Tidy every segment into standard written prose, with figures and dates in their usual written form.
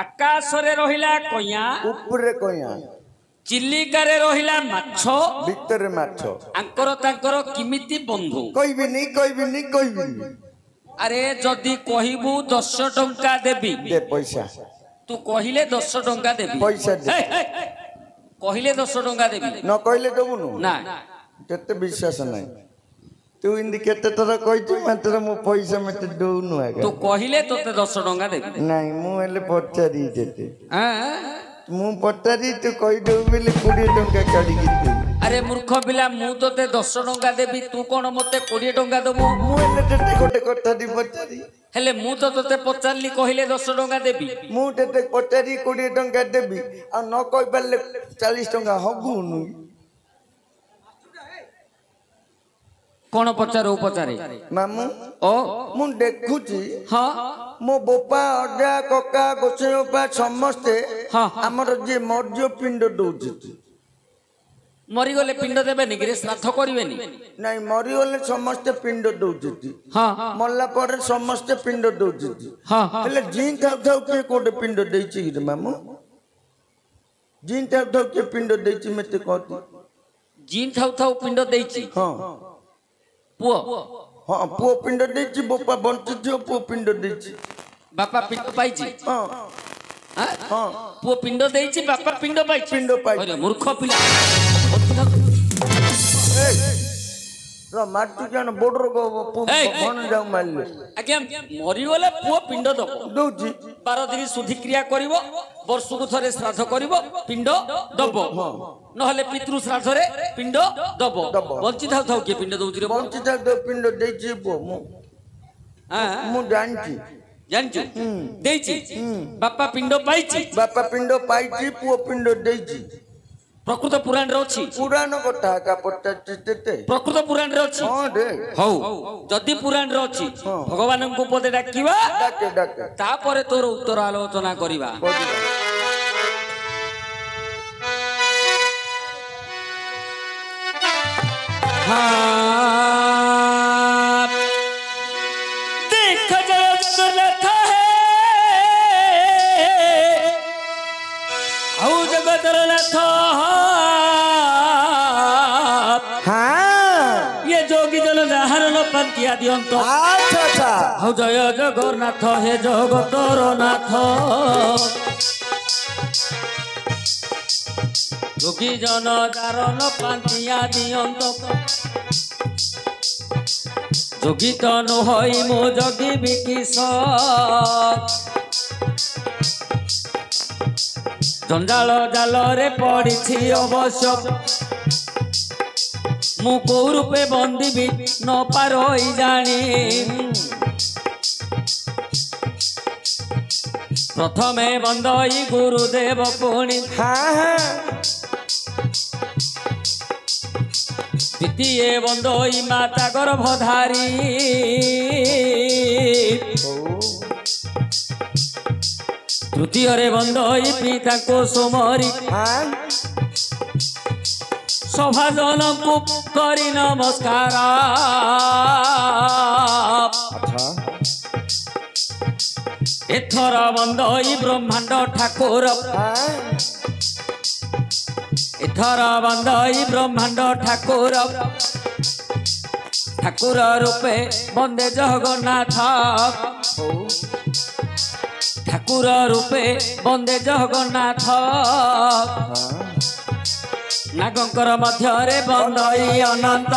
आकाशरे रहिला कइया ऊपर कइया चिल्लिकारे रहिला माछ भीतर माछ आंकर तांकर किमिति बंधु कहबिनी अरे जदि कहबू 10 टंका देबी दे पैसा तू कहिले 10 टंका देबी पैसा दे कहिले 10 टंका देबी न कहले देबुनु ना केते विश्वास नै तू इंदी केते तर कहिछु मात्र मो पैसा मते दउनु आगा तू कहिले तोते 10 टंका देबी नाही मु हेले पचारी देते हां मु पचारी तू कहि दउ बेले 20 टंका काढी गिते अरे मूर्ख पिला मु तोते 10 टंका देबी तू कोन मते 20 टंका देबो मु हेले तेते गोटे कथा दी पचारी हेले मु तो तोते पचारली कहिले 10 टंका देबी मु तेते पचारी 20 टंका देबी आ न कहि पाले 40 टंका हगुनु कोन पचारो पचारे मामू ओ मु देखुची हां मो बोपा अडा कका गोसेपा समस्ते हां हमर जे मर्ज पिंड दउची मरी गले पिंड देबे नि रे श्राद्ध करिवेनी नाही मरी गले समस्ते पिंड दउची हां मल्ला पर समस्ते पिंड दउची हां हेले जीं थाउ थाउ के कोडे पिंड देइची रे मामू जीं थाउ थाउ के पिंड देइची मते कहती जीन थाउ थाउ पिंड देइची हां पुओ हां पुओ पिंड देइची बोपा बंची जो पुओ पिंड देइची बापा पिंड पाइची हां हां पुओ पिंड देइची बापा पिंड पाइची पिंड पाइची अरे मूर्ख पिला रो माटू जन बोडर को फोन जाऊ मारले आज्ञा मरी गले पुओ पिंड दबो दउची 12 दिन शुद्धि क्रिया करिवो वर्षकु थरे श्राद्ध करिवो पिंड दबो नहले पितृ श्राद्ध रे पिंड दबो बंची थाउ थाउ के पिंड दउची रे बंची थाउ थाउ पिंड देइची पो हां मु जानची जानचु देइची बापा पिंड पाइची बापा पिंड पाइची पुओ पिंड देइची प्रकृत पुराण रे अछि पुराण कथा का पट्टे प्रकृत पुराण रे अछि हां रे हौ जदि पुराण रे अछि भगवान को पदे डाकिबा डाके तापरे तोर उत्तर आलोचना करिबा हां देख जगन्नाथ है औ जगन्नाथ पंतिया दियंत अच्छा हौ जय जगन्नाथ हे जगतर नाथ जोगी जन दारन पंतिया दियंत जोगी तन होई मो जगी बिकिस जंजाल जाल रे पड़ी अवश्य मु को रूपे बंदी न पारोई जानी प्रथमे बंदई गुरुदेव पुणी द्वितीय बंदई माता गर्भधारी तृतीय रे बंदई पिता को सोमरी सभाजन को करी नमस्कार एथर बंदई ब्रह्मांड ठाकुर एथर बंदई ब्रह्मांड ठाकुर ठाकुर रूपे बंदे जगन्नाथ ठाकुर रूपे बंदे जगन्नाथ नागंकर मध्यरे बंदई अनंत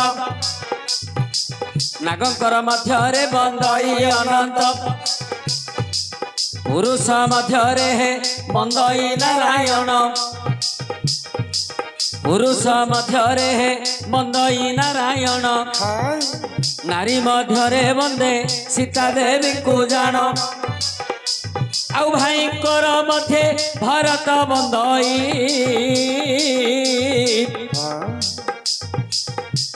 नागंकर मध्यरे बंदई अनंत पुरुष मध्यरे बंदई नारायण पुरुष मध्यरे बंदई नारायण नारी मध्यरे बंदे सीता देवी को जान आउ भाई कर मध्य भरत बंदई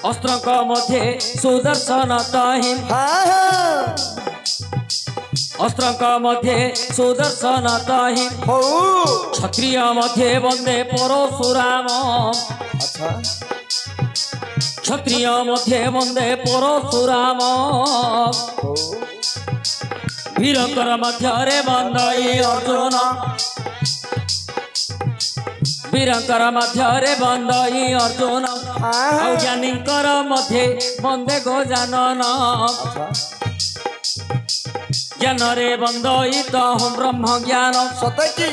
अस्त्र मध्य सुदर्शन तहि अस्त्र मध्य सुदर्शन तहि क्षत्रिय मध्य बंदे परशुराम क्षत्रिय मध्य बंदे परशुराम ବୀରଙ୍କର ମଧ୍ୟରେ ବନ୍ଦଇ ଅର୍ଜୁନ ବୀରଙ୍କର ମଧ୍ୟରେ ବନ୍ଦଇ ଅର୍ଜୁନ ଆଉ ଜ୍ଞାନୀଙ୍କର ମଧ୍ୟରେ ବନ୍ଦେ ଗଜାନନ ଜ୍ଞାନରେ ବନ୍ଦଇତ ହୁଁ ବ୍ରହ୍ମ ଜ୍ଞାନ ସତକି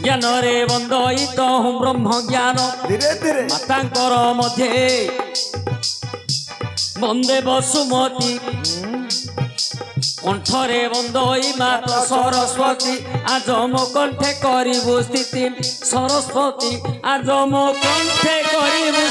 ଜ୍ଞାନରେ ବନ୍ଦଇତ ହୁଁ ବ୍ରହ୍ମ ଜ୍ଞାନ ଧୀରେ ଧୀରେ ମାତାଙ୍କର ମଧ୍ୟରେ ବନ୍ଦେ ବସୁମତୀ কণ্ঠরে বন্দই মাত সরস্বতী আজ মো কণ্ঠে করিবু স্থিতি সরস্বতী আজ মো কণ্ঠে করিবু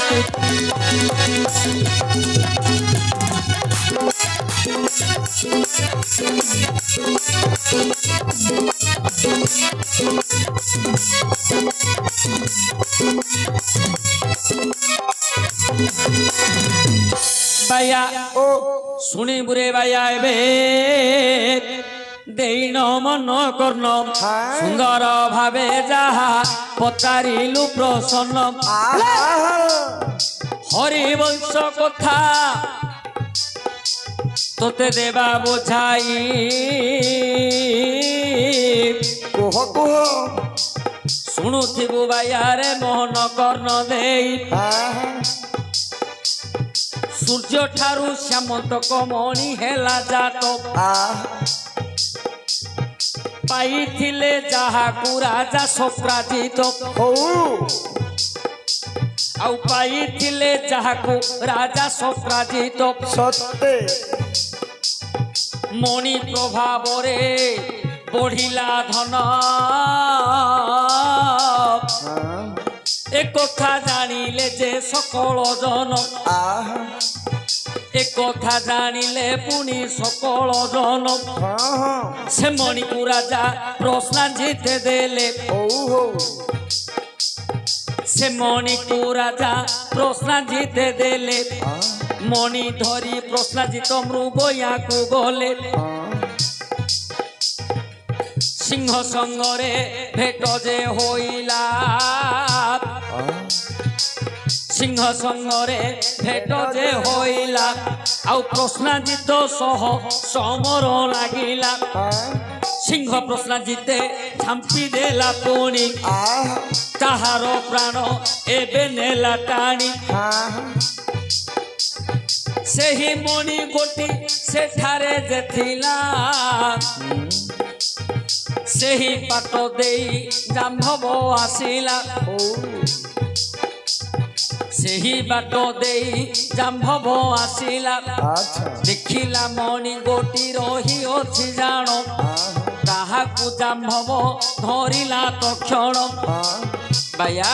বায়া ও শুনি বুড়ে বায়া এবে দেইন মন কর্ণ সুন্দর ভাবে যাহা পচারিলু প্রসন্ন হরিবংশ কথা তোতে দেবা বোঝাই কুহ কুহ শুণুথিবু বায়ারে মোহন কর্ণ দেই সূর্য ঠারু শ্যামন্তক মণি হেলা জাত পাইছিলে যাহাকু রাজা সপ্রাজিত আউ পাইছিলে যাহাকু রাজা সপ্রাজিত সত্যে মণি প্রভাবরে বঢ়িলা ধন একথা জানিলে যে সকল জন একথা জানিলে পুনি সকল জন সে মণিকু রাজা প্রশ্নাঞ্জিতে দেলে সে মণিকু রাজা প্রশ্নাঞ্জিতে দেলে মণি ধরি প্রশ্নাজিত মৃগয়াকু গলে সিংহ সঙ্গরে ভেট যে হইলা সিংহ সঙ্গরে ভেট যে হইলা আউ প্রশ্নাজিত সহ সমর লাগিলা সিংহ প্রশ্নাজিতে ঝাম্পি দেলা পুনি তাহার প্রাণ এবে নেলা টানি ସେହି ମଣି ଗୋଟି ସେଠାରେ ଯେ ଥିଲା ସେହି ବାଟ ଦେଇ ଜାମ୍ଭବ ଆସିଲା ସେହି ବାଟ ଦେଇ ଜାମ୍ଭବ ଆସିଲା ଦେଖିଲା ମଣି ଗୋଟି ରହିଅଛି ଜାଣ ତାହାକୁ ଜାମ୍ଭବ ଧରିଲା ତକ୍ଷଣ ବାୟା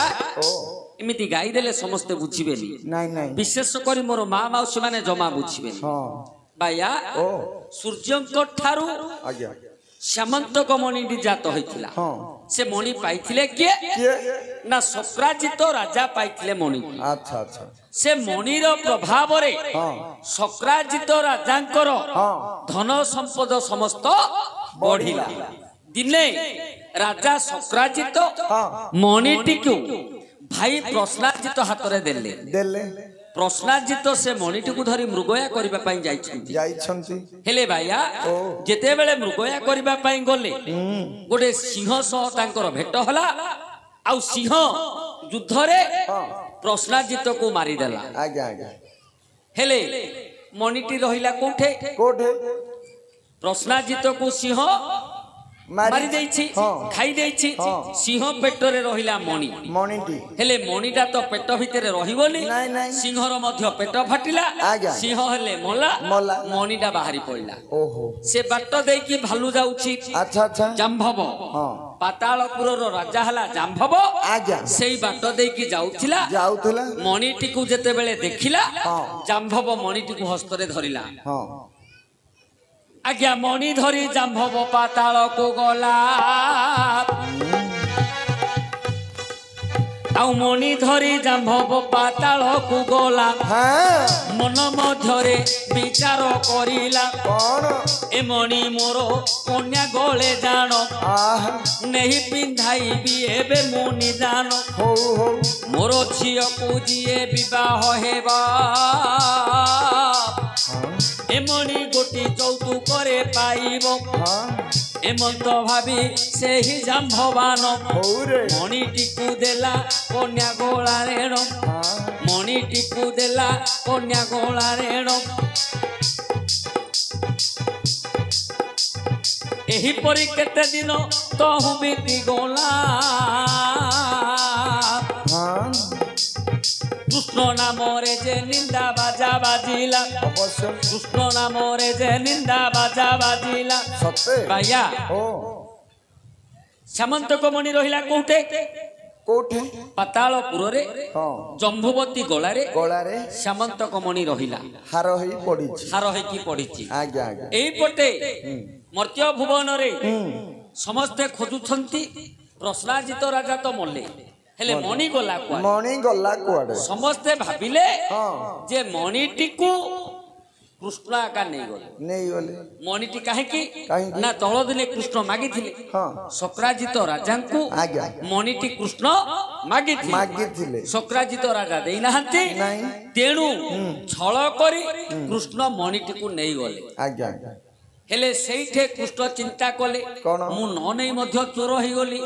ଏମିତି ଗାଇ ଦେଲେ ସମସ୍ତେ ବୁଝିବେନି ବିଶେଷ କରି ମୋର ମା ମାଉସୀ ମାନେ ଜମା ବୁଝିବେନି ବାୟା ସୂର୍ଯ୍ୟଙ୍କ ଠାରୁ ଶ୍ୟାମନ୍ତକ ମଣିଟି ଜାତ ହୋଇଥିଲା ସେ ମଣି ପାଇଥିଲେ କିଏ ନା ସପ୍ରାଜିତ ରାଜା ପାଇଥିଲେ ମଣି ସେ ମଣିର ପ୍ରଭାବରେ ସପ୍ରାଜିତ ରାଜାଙ୍କର ଧନ ସମ୍ପଦ ସମସ୍ତ ବଢିଲା ଦିନେ ରାଜା ସପ୍ରାଜିତ ମଣିଟିକୁ ଭାଇ ପ୍ରଶ୍ନାଜିତ ହାତରେ ଦେଲେ ପ୍ରଶ୍ନାଜିତ ସେ ମଣିଟିକୁ ଧରି ମୃଗୟା କରିବା ପାଇଁ ଯାଇଛନ୍ତି ହେଲେ ଭାଇଆ ଯେତେବେଳେ ମୃଗୟା କରିବା ପାଇଁ ଗଲେ ଗୋଟେ ସିଂହ ସହ ତାଙ୍କର ଭେଟ ହେଲା ଆଉ ସିଂହ ଯୁଦ୍ଧରେ ପ୍ରଶ୍ନାଜିତକୁ ମାରିଦେଲା ହେଲେ ମଣିଟି ରହିଲା କୋଉଠେ ପ୍ରଶ୍ନାଜିତକୁ ସିଂହ ମାରି ଦେଇଛି ଖାଇ ଦେଇଛି ସିଂହ ପେଟରେ ରହିଲା ମଣିଟି ହେଲେ ମଣିଟା ତ ପେଟ ଭିତରେ ରହିବନି ସିଂହର ମଧ୍ୟ ପେଟ ଫାଟିଲା ସିଂହ ହେଲେ ମଲା ମଣିଟା ବାହାରି ପଡିଲା ସେ ବାଟ ଦେଇକି ଭାଲୁ ଯାଉଛି ଜାମ୍ଭବ ପାତାଳପୁରର ରାଜା ହେଲା ଜାମ୍ଭବ ସେଇ ବାଟ ଦେଇକି ଯାଉଥିଲା ମଣିଟିକୁ ଯେତେବେଳେ ଦେଖିଲା ଜାମ୍ଭବ ମଣିଟିକୁ ହସ୍ତରେ ଧରିଲା ଆଜ୍ଞା ମଣି ଧରି ଜାମ୍ଭବ ପାତାଳକୁ ଗଲା ଆଉ ମଣି ଧରି ଜାମ୍ଭବ ପାତାଳକୁ ଗଲା ମନ ମଧ୍ୟରେ विचार करिला कौन ए मणि मोर कन्या गले जान नहीं पिंधाई भी एबे मुनि जान हो हो मोर झियो को जिए विवाह हेबा ए मणि गोटी चौतुक करे पाइब एमंत भावी से ही जाम्भवान मणि टीकू देला कन्या गोला रेण मणि टीकू देला कन्या गोला रेण एही परी केते दिन तहु बीती गला कृष्ण नाम रे जे निंदा बाजा बाजिला कृष्ण नाम रे जे निंदा बाजा बाजिला सत्य भैया सामंत कमणि रहिला कोठे कोठे पातालपुर रे जम्बुवती गलारे गलारे सामंत कमणि रहिला हार होई पडिछि हार होई की पडिछि आज्ञा आज्ञा एई पटे मर्त्य भुवन रे समस्ते खोजुछंती प्रश्नाजित राजा तो मले हेले मणि गला कुआडे समस्ते भाबिले जे मणिटी को कृष्ण आका नहीं गले मणिटी काहेकि ना तळ दिने कृष्ण मागिथिले शक्राजित राजा को मणिटी कृष्ण मागिथिले शक्राजित राजा देई नाहंती तेणु छळ करी कृष्ण मणिटी को नहीं गले आज्ञा हेले सेठे कृष्ण चिंता कले मु न नहीं मध्य चोर हो गली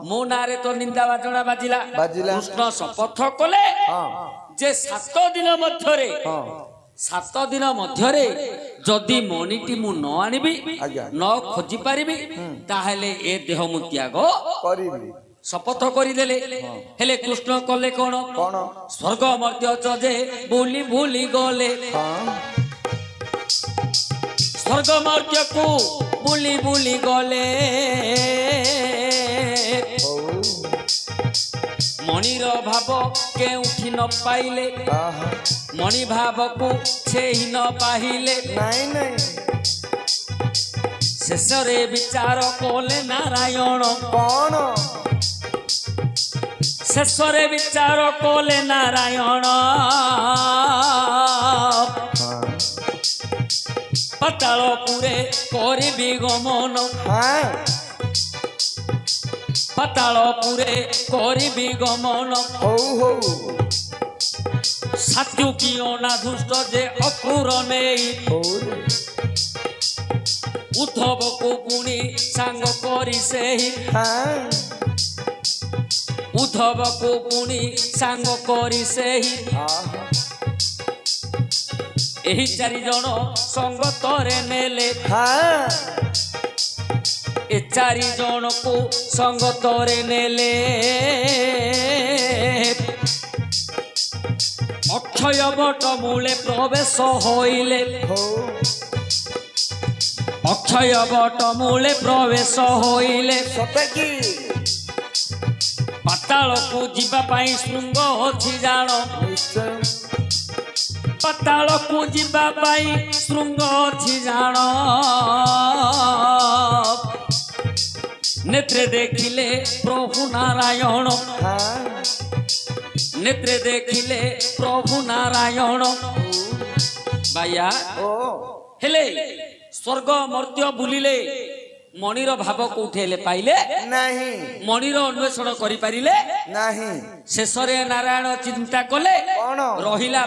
मो नारे तो निंदा बाजना बाजिला कृष्ण शपथ कले जे 7 दिन मध्यरे जदि मणिटी मु न आनिबी न खोजी पारिबी ताहेले ए देह मु त्याग करिबी शपथ करिदेले हेले कृष्ण कले कोन स्वर्ग मर्त्य जे भूली भूली गले स्वर्ग मर्त्य को बुली बुली गले मणिर भाव के उठी न पाइले मणि भाव को से ही न पाहिले शेष रे विचार कले नारायण कौन शेष रे विचार कले नारायण पातालपुरे करिबी गमन पातालपुरे करिबी गमन सात्युकी अनाधुष्ट जे अक्रूर नेई उद्धव को पुणी सांग करी सेही उद्धव को पुणी सांग करी सेही एही 4 जन संगतरे नेले ए 4 जन को संगतरे नेले अक्षय बट मूले प्रवेश होइले अक्षय बट मूले प्रवेश होइले पाताल को जीवा पाई श्रृंग अछि जान पाताल को जीवा पाई श्रृंग अछि जान नेत्रे देखिले प्रभु नारायण नेत्रे देखिले प्रभु नारायण बाया हेले स्वर्ग मर्त्य बुलिले मणिर भाव को उठेले पाइले नहीं मणिर अन्वेषण करि पारिले नहीं शेष रे नारायण चिंता कले रहिला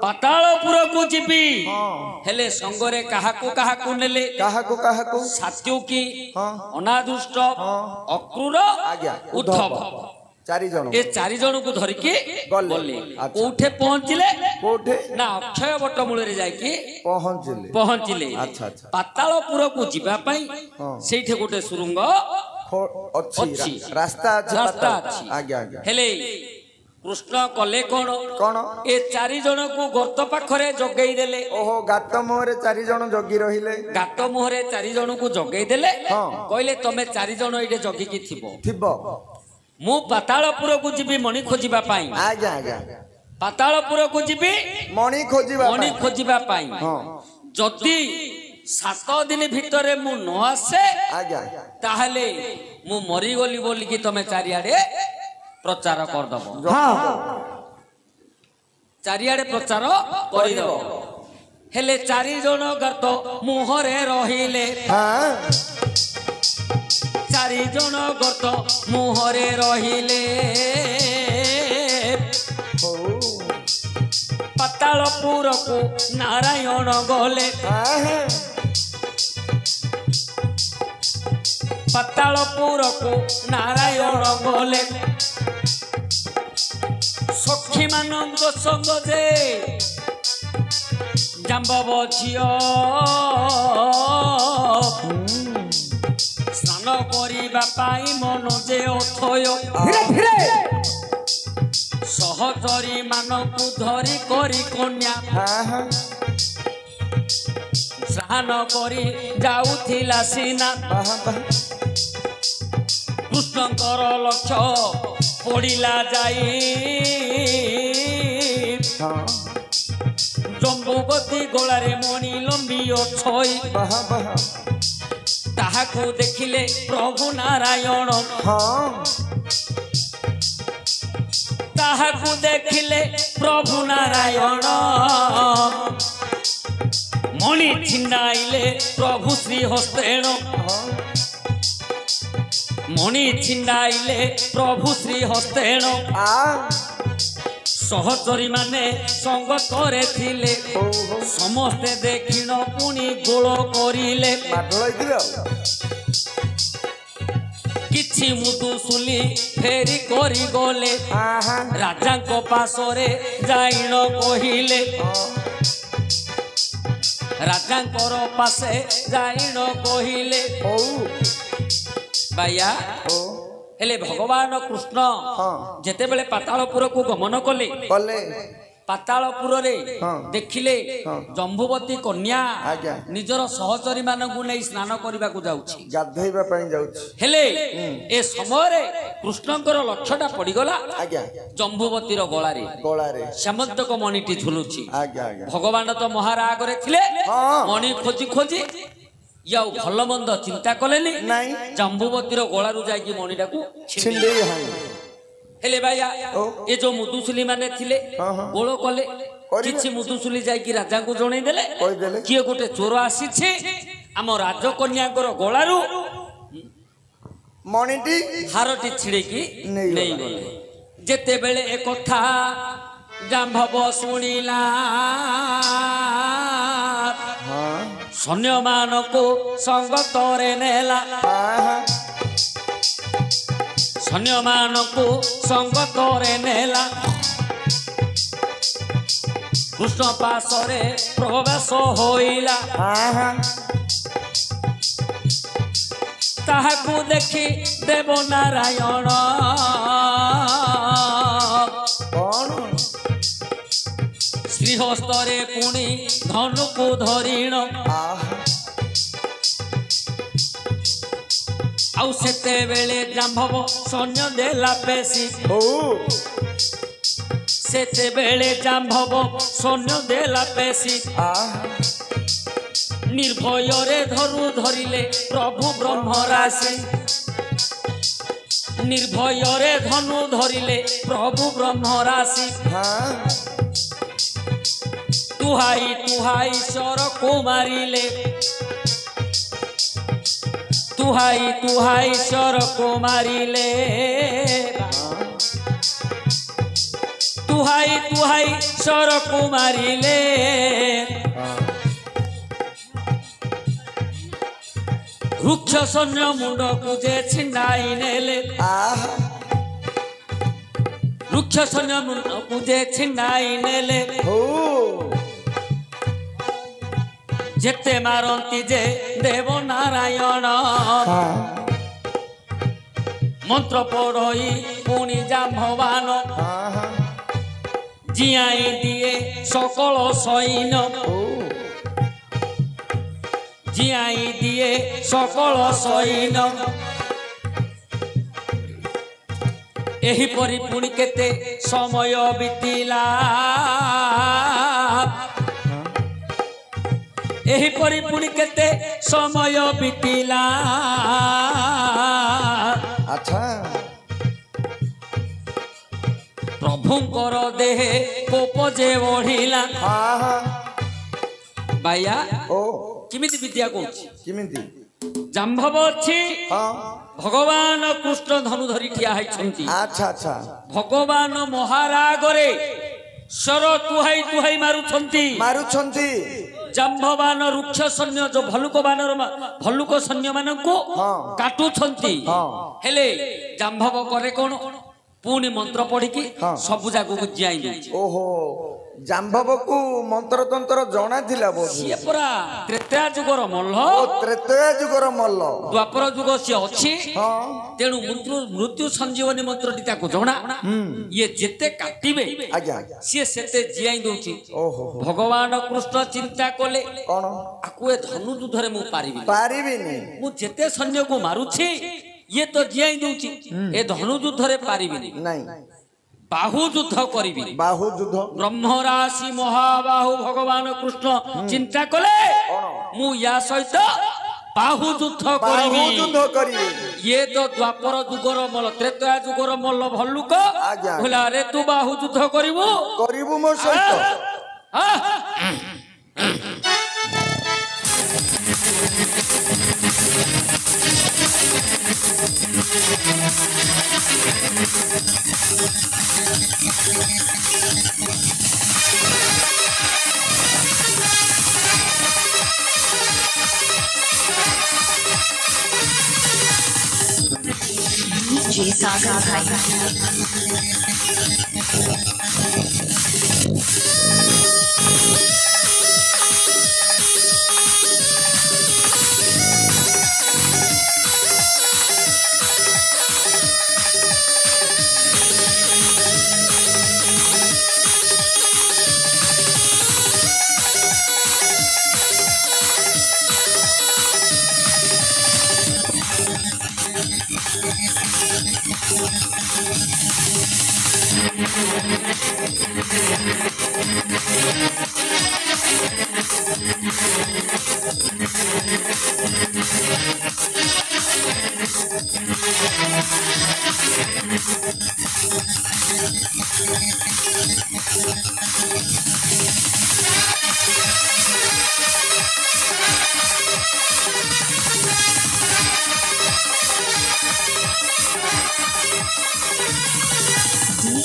पातालपुर को जीबी हेले संगरे काहाकू नेले काहाकू सात्युकी अनादुष्ट अक्रूर उद्धव 4 जन ए 4 जन को धरिके गले कोठे पहुंचिले कोठे ना अक्षय बट मूल रे जाकी पहुंचिले अच्छा अच्छा पातालपुर को जीवा पई सेठे गोटे सुरुंग अछि रास्ता अछि आज्ञा आज्ञा हेले कृष्ण कले कोन ए 4 जन को गर्त पाखरे जगेई देले ओहो गात मोहरे 4 जन जगी रहिले गात मोहरे 4 जन को जगेई देले कहले तमे 4 जन एटे जगी की थिबो मु पातालपुर को जीवी मणि खोजिबा पाई आज्ञा आज्ञा पातालपुर को जीवी मणि खोजिबा पाई जदि 7 दिन भितरे मु न आसे आज्ञा ताहले मु मरी गली बोली कि तमे चारियाडे प्रचार कर दबो हां ଚାରିଆଡେ ପ୍ରଚାର କରିଦବ। ହେଲେ 4 ଜଣ ଗର୍ତ୍ତ ମୁହଁରେ ରହିଲେ। 4 ଜଣ ଗର୍ତ୍ତ ମୁହଁରେ ରହିଲେ। ପାତାଳପୁରକୁ ନାରାୟଣ ଗଲେ। ପାତାଳପୁରକୁ ନାରାୟଣ ଗଲେ। ସଖୀ ମାନଙ୍କ ସଙ୍ଗ ଯେ ଜାମ୍ବବ ଝିଅ ସ୍ନାନ କରିବା ପାଇଁ ମନ ଯେ ଅଥୟ। ସହଚରୀ ମାନଙ୍କୁ ଧରି କରି କନ୍ୟା ସ୍ନାନ କରି ଯାଉଥିଲା ସିନା। କୃଷ୍ଣଙ୍କର ଲକ୍ଷ୍ୟ ପଡ଼ିଲା ଯାଇ ଜମ୍ବୁବତୀ ଗୋଳାରେ ମଣି ଲମ୍ବି ଅଛଇ। ତାହାକୁ ଦେଖିଲେ ପ୍ରଭୁ ନାରାୟଣ। ତାହାକୁ ଦେଖିଲେ ପ୍ରଭୁ ନାରାୟଣ। ମଣି ଛିଣ୍ଡାଇଲେ ପ୍ରଭୁ ଶ୍ରୀ ହସ୍ତେଣ। ମଣି ଛିଣ୍ଡାଇଲେ ପ୍ରଭୁ ଶ୍ରୀ ହସ୍ତେଣ। ସହଚରୀ ମାନେ ସଙ୍ଗ କରିଥିଲେ। ସମସ୍ତେ ଦେଖିଣ ପୁଣି ଗୋଳ କରିଲେ। କିଛି ମୁଦୁସୁଲି ଫେରି କରି ଗଲେ। ରାଜାଙ୍କ ପାଶରେ ଯାଇଣ କହିଲେ। ରାଜାଙ୍କର ପାଶେ ଯାଇଣ କହିଲେ। ବାୟା ହେଲେ ଭଗବାନ କୃଷ୍ଣ ଯେତେବେଳେ ପାତାଳପୁରକୁ ଗମନ କଲେ। ପାତାଳପୁରରେ ଦେଖିଲେ ଜମ୍ବୁବତୀ କନ୍ୟା ନିଜର ସହଚରୀ ମାନଙ୍କୁ ନେଇ ସ୍ନାନ କରିବାକୁ ଯାଉଛି, ଗାଧୋଇବା ପାଇଁ ଯାଉଛି। ହେଲେ ଏ ସମୟରେ କୃଷ୍ଣଙ୍କର ଲକ୍ଷ୍ୟଟା ପଡିଗଲା ଜମ୍ବୁବତୀର ଗଳାରେ। ସାମନ୍ତକ ମଣିଟି ଝୁଲୁଛି। ଭଗବାନ ତ ମହାରାଗରେ ଥିଲେ। ମଣି ଖୋଜି ଖୋଜି ଆଉ ଭଲ ମନ୍ଦ ଚିନ୍ତା କଲେନି। ଜମ୍ବୁବତୀର ଗଳାରୁ ଯାଇକି ମଣିଟାକୁ ଛିଣ୍ଡେଇ ହେଲେ ଭାଇଆ ଏ ଯୋଉ ମୁଦୁସୁଲି ମାନେ ଥିଲେ ଗୋଳ କଲେ। କିଛି ମୁଦୁସୁଲି ଯାଇକି ରାଜାଙ୍କୁ ଜଣେଇ ଦେଲେ କିଏ ଗୋଟେ ଚୋର ଆସିଛି ଆମ ରାଜକନ୍ୟାଙ୍କର ଗଳାରୁ ମଣିଟି ହାରଟି ଛିଡେଇକି ନେଇଗଲେ। ଯେତେବେଳେ ଏ କଥା ଜାମ୍ବବ ଶୁଣିଲା ସୈନ୍ୟମାନଙ୍କୁ ସଙ୍ଗତରେ ନେଲା। ସୈନ୍ୟମାନଙ୍କୁ ସଙ୍ଗତରେ ନେଲା। କୃଷ୍ଣ ପାଶରେ ପ୍ରବେଶ ହୋଇଲା। ତାହାକୁ ଦେଖି ଦେବ ନାରାୟଣ ଶ୍ରୀହସ୍ତରେ ପୁଣି ଧନୁକୁ ଧରିଣ। ଆଉ ସେତେବେଳେ ଜାମ୍ବବ ସୈନ୍ୟ ଦେଲା ପେଶି। ସେତେବେଳେ ଜାମ୍ବବ ସୈନ୍ୟ ଦେଲା ପେଶି। ନିର୍ଭୟରେ ଧରିଲେ ପ୍ରଭୁ ବ୍ରହ୍ମରାଶି। ନିର୍ଭୟରେ ଧନୁ ଧରିଲେ ପ୍ରଭୁ ବ୍ରହ୍ମରାଶି। ତୁହାଇ ତୁହାଇ ଶରକୁ ମାରିଲେ। ତୁହାଇ ତୁହାଇ ଶରକୁ ମାରିଲେ। ତୁହାଇ ତୁହାଇ ଶରକୁ ମାରିଲେ। ବୃକ୍ଷ ସୈନ୍ୟ ମୁଣ୍ଡକୁ ଯେ ଛିଣ୍ଡାଇ ନେଲେ। ବୃକ୍ଷ ସୈନ୍ୟ ମୁଣ୍ଡକୁ ଯେ ଛିଣ୍ଡାଇ ନେଲେ। ଯେତେ ମାରନ୍ତି ଯେ ଦେବ ନାରାୟଣ ମନ୍ତ୍ର ପଢ଼ଇ ପୁଣି ଜାମ୍ବବାନ ଜିଆଇ ଦିଏ ସକଳ ସୈନ୍ୟ। ଜିଆଇ ଦିଏ ସକଳ ସୈନ୍ୟ। ଏହିପରି ପୁଣି କେତେ ସମୟ ବିତିଲା। ଏହିପରି ପୁଣି କେତେ ସମୟ ବିତିଲା। ପ୍ରଭୁ प्रभुंकर देहे कोप जे बढ़िला हाँ हाँ भाइया ओ किमिति विद्या कोछि किमिति जाम्भव अछि हाँ भगवान कृष्ण धनु धरि ठिया हैछंती अच्छा अच्छा भगवान महारागरे सर तुहाई मारुछंती जाम्भवान रुक्ष सैन्य जो भल्लुक सैन्य मानकु काटुछंती हेले जाम्भव करे कोन पुणी मंत्र पढ़ी की सब जागो को जियाई दे ओहो जाम्भव को मंत्र तंत्र जणा थिला बो सिए परा त्रेता जुगर मल्ल त्रेता जुगर मल्ल द्वापर जुग से अछि तेनु मृत्यु संजीवनी मंत्र टिता को जणा ये जेते काटिबे आज्ञा सिए सेते जियाई दोछि ओहो भगवान कृष्ण चिंता कोले कोन आकुए धनु युद्धरे मु पारिबिनी मु जेते सैन्य को मारुछि ये तो जियाई दोछि ए धनु युद्धरे पारिबिनी नहीं बाहु युद्ध करिबी बाहु युद्ध ब्रह्मराशि महाबाहु भगवान कृष्ण चिंता कले मु या सहित बाहु युद्ध करिबी ये तो द्वापर जुगर मल त्रेता जुगर मल भल्लुक भला रे तू बाहु युद्ध करिबू मोर सहित जी सागर भाई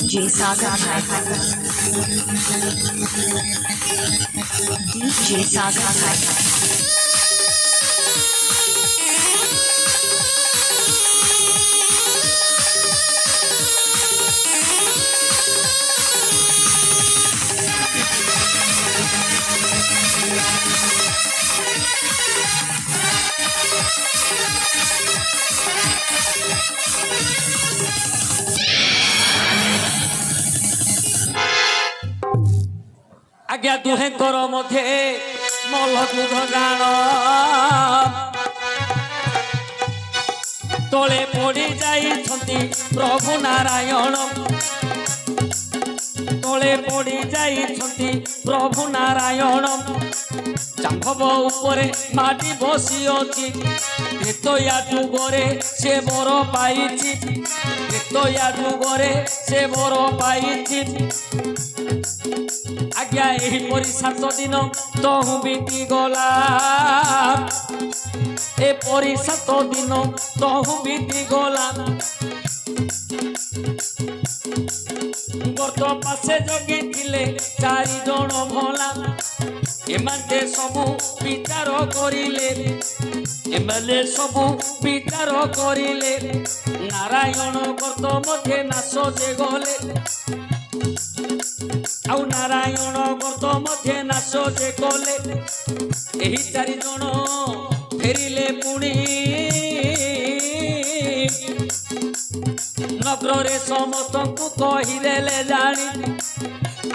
DJ Saga DJ Saga आज्ञा दुहे कर मध्य मल्लयुद्ध गान तले पड़ी जाइछंती प्रभु नारायण तले पड़ी जाइछंती प्रभु नारायण जाम्भव उपरे माटी बसी अछि त्रेतया जुगरे से बर पाइछि त्रेतया जुगरे से बर पाइछि आज्ञा एही परी 7 दिन तहु बीती गला ए परी 7 दिन तहु बीती गला गर्त पासे जगी थिले 4 जण भला एमाने सबु विचार करिले एमाने सबु विचार करिले नारायण गर्त मध्ये नाश जे गले आउ नारायण गर्त मध्ये नाश जे कले एही 4 जण फेरिले पुणी नगर रे समस्त को कहिदेले जानी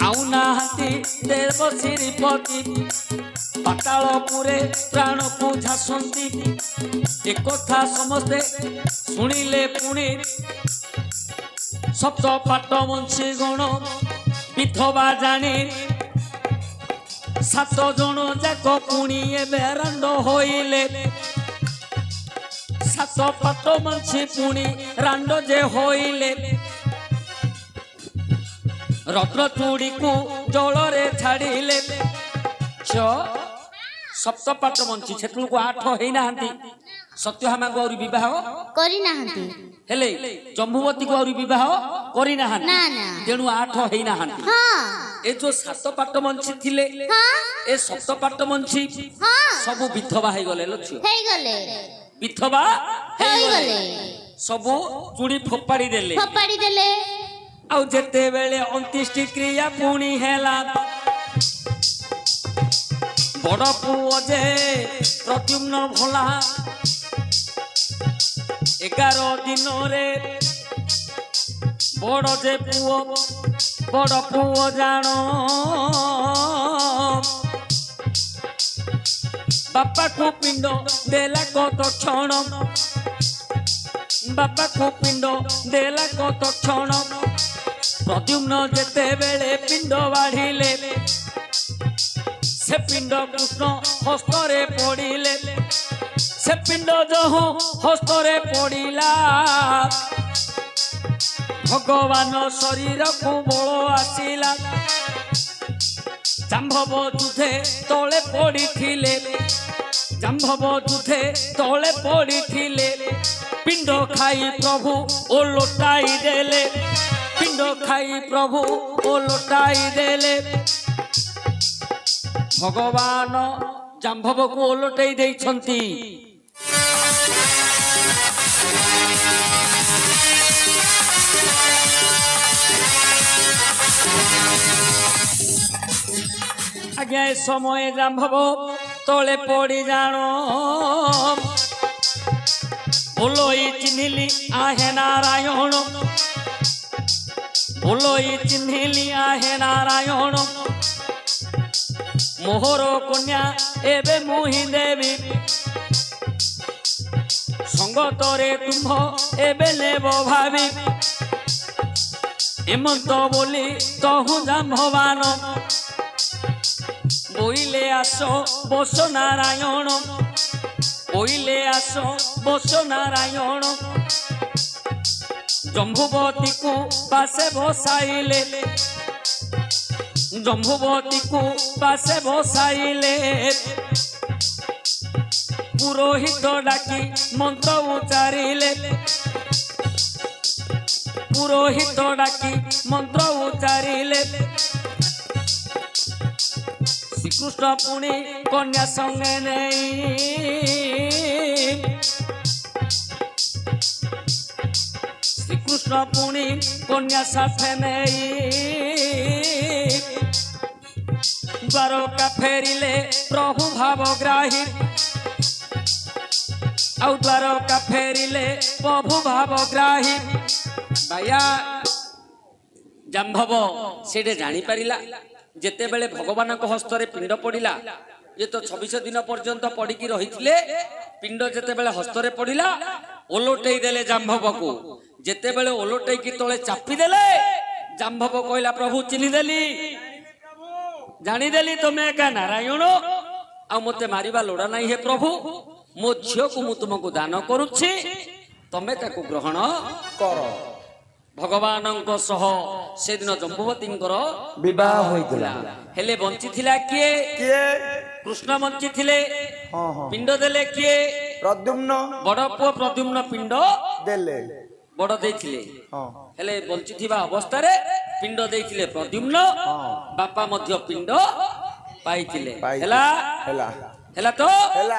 आउ नाहांती देव श्रीपति पातालपुरे प्राण को झासंती एक कथा समस्ते सुनिले पुणी सप्त पाट वंशी गण विधवा जानी 7 जण जाक पुणी बेरांड होइले 7 पाट वंशी पुणी रांड जे होइले रत्न चूड़ी को जलरे छाड़िले सप्तपाट मंची सेतु को 8 होई नाहंती सत्यभामा को और विवाह करी नाहंती हेले जम्बुवती को और विवाह करी नाहंती ना ना तेणु 8 होई नाहंती हाँ ए जो 7 पाट मंची थिले हाँ ए 7 पाट मंची हाँ सब विधवा हो गले लक्ष्य हेई गले विधवा हो हेई गले गले सब चूड़ी फोपाड़ी देले फपाड़ी देले आउ जेते बेले अंत्येष्टि क्रिया पुणी हेला बड़ पुओ जे प्रद्युम्न भोला 11 दिन रे बड़ जे पुओ बड़ पुओ जानो बापा को पिंड देला कत क्षण बापा को पिंड देला कत क्षण प्रद्युम्न जेते बेले पिंड बाढ़िले से पिंड कृष्ण हस्तरे पड़िले से पिंड जहु हस्तरे पड़िला भगवान शरीर को बल आसिला जाम्भव जुधे तले पड़िथिले जाम्भव जुधे तले पड़िथिले पिंड खाई प्रभु ओ लोटाई देले पिंड खाई प्रभु ओ लोटाई देले भगवान जाम्भव को ओलटै देइछंती आगे समय जाम्भव तले पड़ी जानो बोलोई चिन्हिली आहे नारायण बोलोई चिन्हिली आहे नारायण मोहर कन्या एबे मोहि देवी संगतरे तुम्ह एबे लेब भावी एमंत बोली तहु जाम्भवान बोइले आसो बस नारायण बोइले आसो बस नारायण जम्बुवती को पासे बसाइले जम्बुवती को पासे बसाइले पुरोहित डाकी मंत्र उच्चारिले पुरोहित डाकी मंत्र उच्चारिले श्रीकृष्ण पुणी कन्या संगे नहीं श्रीकृष्ण पुणी कन्या साथे नहीं द्वारका फेरिले प्रभु भावग्राही आउ द्वारका फेरिले प्रभु भावग्राही भाया जाम्भव सेठे जानी पारिला जेते बेले भगवान को हस्तरे पिंड पड़िला ये तो 26 दिन पर्यंत पड़िकी रहिथिले पिंड जेते बेले हस्तरे पड़िला ओलोटै देले जाम्भव को जेते बेले ओलोटै की तळे चापी देले जाम्भव कहला प्रभु चिन्हि देली जानी देली तुमे का नारायण आ मते मारिबा लोड़ा नहीं है प्रभु मो झियो को मु तुमको दान करूछि तमे ताको ग्रहण कर भगवान से दिन जम्बुवती विवाह होइतला हेले बंची थिला किए किए कृष्ण बंची थिले हां हां पिंड देले किए प्रद्युम्न बड़ पुओ प्रद्युम्न पिंड देले बड़ देथिले हां हेले बंची थिबा अवस्था रे पिंड देथिले प्रद्युम्न बापा मध्य पिंड पाइथिले हेला हेला हेला हेला तो हेला